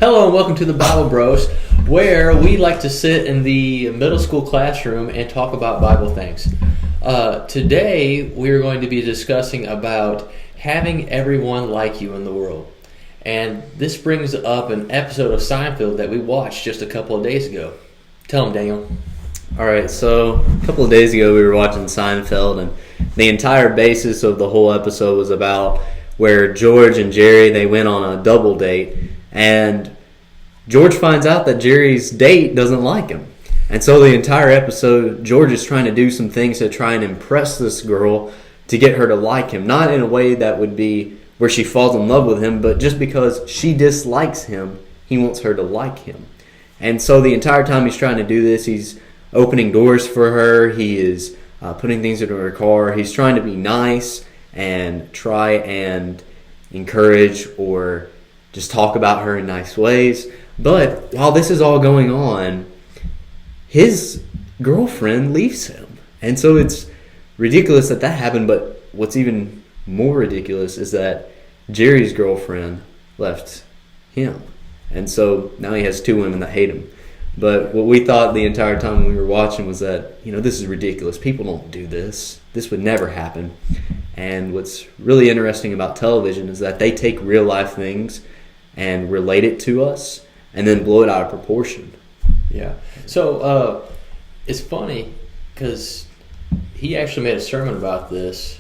Hello and welcome to the Bible Bros, where we like to sit in the middle school classroom and talk about Bible things. Today we are going to be discussing about having everyone like you in the world. And this brings up an episode of Seinfeld that we watched just a couple of days ago. Tell them, Daniel. Alright, so a couple of days ago we were watching Seinfeld, and the entire basis of the whole episode was about where George and Jerry, they went on a double date, and George finds out that Jerry's date doesn't like him. And so the entire episode, George is trying to do some things to try and impress this girl to get her to like him. Not in a way that would be where she falls in love with him, but just because she dislikes him, he wants her to like him. And so the entire time he's trying to do this, he's opening doors for her. He is putting things into her car. He's trying to be nice and try and encourage or just talk about her in nice ways. But while this is all going on, his girlfriend leaves him. And so it's ridiculous that happened, but what's even more ridiculous is that Jerry's girlfriend left him. And so now he has two women that hate him. But what we thought the entire time we were watching was that, this is ridiculous. People don't do this. This would never happen. And what's really interesting about television is that they take real life things and relate it to us and then blow it out of proportion. Yeah. So it's funny because he actually made a sermon about this,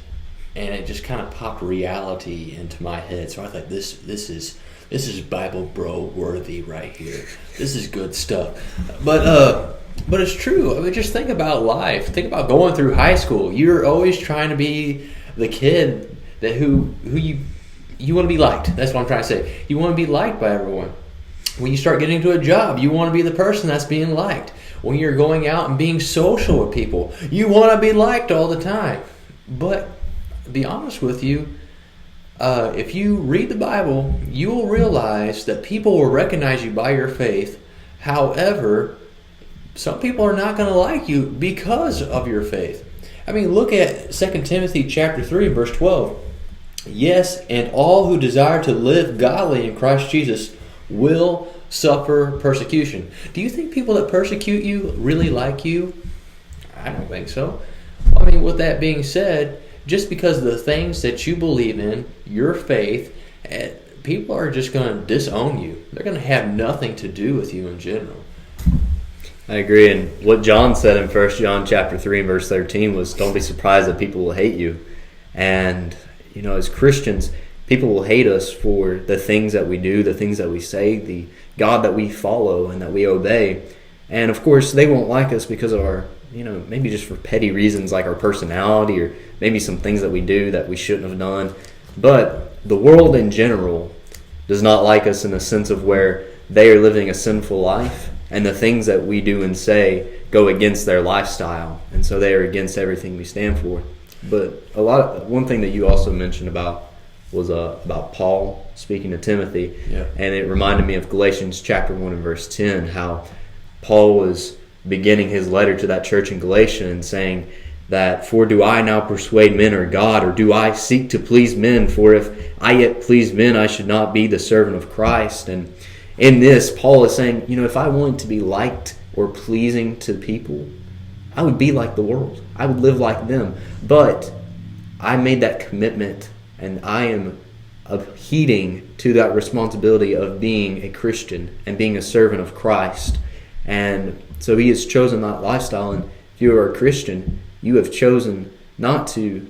and it just kind of popped reality into my head. So I thought this is Bible bro worthy right here. This is good stuff. But it's true. I mean, just think about life. Think about going through high school. You're always trying to be the kid that who you want to be liked. That's what I'm trying to say. You want to be liked by everyone. When you start getting into a job, you want to be the person that's being liked. When you're going out and being social with people, you want to be liked all the time. But to be honest with you, if you read the Bible, you will realize that people will recognize you by your faith. However, some people are not going to like you because of your faith. I mean, look at 2 Timothy chapter 3, verse 12. Yes, and all who desire to live godly in Christ Jesus will suffer persecution. Do you think people that persecute you really like you? I don't think so. I mean, with that being said, just because of the things that you believe in, your faith, people are just going to disown you. They're going to have nothing to do with you in general. I agree. And what John said in 1 John chapter 3 and verse 13 was, don't be surprised that people will hate you. And, as Christians, people will hate us for the things that we do, the things that we say, the God that we follow and that we obey. And, of course, they won't like us because of our, maybe just for petty reasons like our personality or maybe some things that we do that we shouldn't have done. But the world in general does not like us in the sense of where they are living a sinful life and the things that we do and say go against their lifestyle. And so they are against everything we stand for. But one thing that you also mentioned about was about Paul speaking to Timothy. Yeah. And it reminded me of Galatians chapter 1 and verse 10, how Paul was beginning his letter to that church in Galatia and saying that, for do I now persuade men or God, or do I seek to please men? For if I yet please men, I should not be the servant of Christ. And in this, Paul is saying, if I wanted to be liked or pleasing to people, I would be like the world. I would live like them. But I made that commitment, and I am heeding to that responsibility of being a Christian and being a servant of Christ. And so he has chosen that lifestyle. And if you are a Christian, you have chosen not to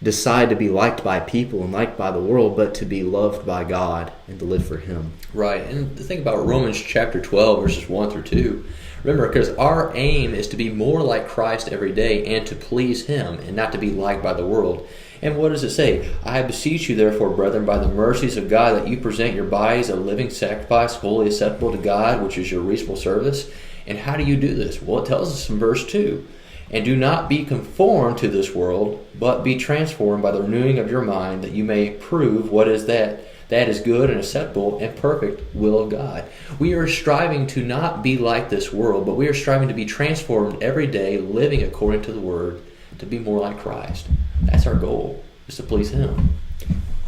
decide to be liked by people and liked by the world, but to be loved by God and to live for Him. Right. And the thing about Romans chapter 12, verses 1 through 2, remember, because our aim is to be more like Christ every day and to please Him and not to be liked by the world. And what does it say? I beseech you, therefore, brethren, by the mercies of God, that you present your bodies a living sacrifice, wholly acceptable to God, which is your reasonable service. And how do you do this? Well, it tells us in verse 2. And do not be conformed to this world, but be transformed by the renewing of your mind, that you may prove what is that is good and acceptable and perfect will of God. We are striving to not be like this world, but we are striving to be transformed every day, living according to the Word, to be more like Christ. That's our goal, is to please Him.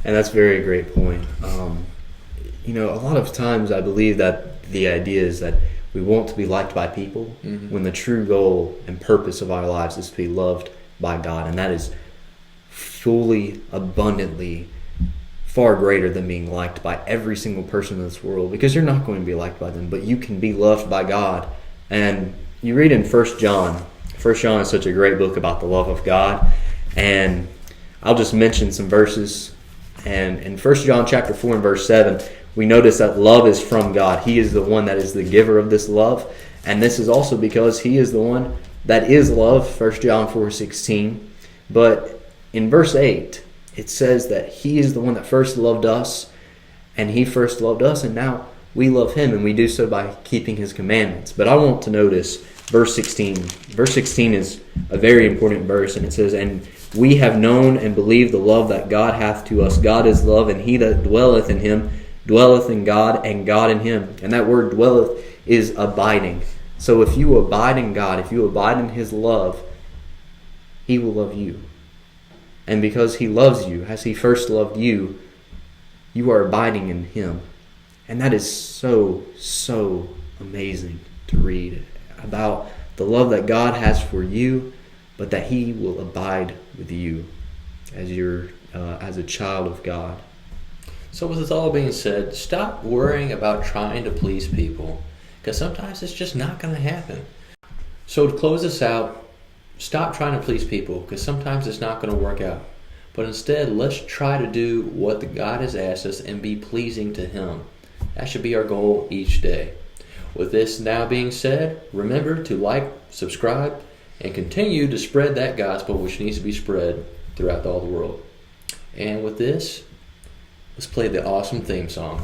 And that's a very great point. a lot of times I believe that the idea is that we want to be liked by people when the true goal and purpose of our lives is to be loved by God. And that is fully, abundantly far greater than being liked by every single person in this world, because you're not going to be liked by them, but you can be loved by God. And you read in 1 John. 1 John is such a great book about the love of God. And I'll just mention some verses. And in 1 John chapter 4 and verse 7, we notice that love is from God. He is the one that is the giver of this love. And this is also because He is the one that is love, 1 John 4:16. But in verse 8, it says that He is the one that first loved us, and He first loved us, and now we love Him, and we do so by keeping His commandments. But I want to notice verse 16. Verse 16 is a very important verse, and it says, "And we have known and believed the love that God hath to us. God is love, and he that dwelleth in Him dwelleth in God, and God in him." And that word dwelleth is abiding. So if you abide in God, if you abide in His love, He will love you. And because He loves you, as He first loved you, you are abiding in Him. And that is so, so amazing to read about the love that God has for you, but that He will abide with you as a child of God. So with this all being said, stop worrying about trying to please people, because sometimes it's just not going to happen. So to close this out, stop trying to please people, because sometimes it's not going to work out. But instead, let's try to do what God has asked us and be pleasing to Him. That should be our goal each day. With this now being said, remember to like, subscribe, and continue to spread that gospel which needs to be spread throughout all the world. And with this, let's play the awesome theme song.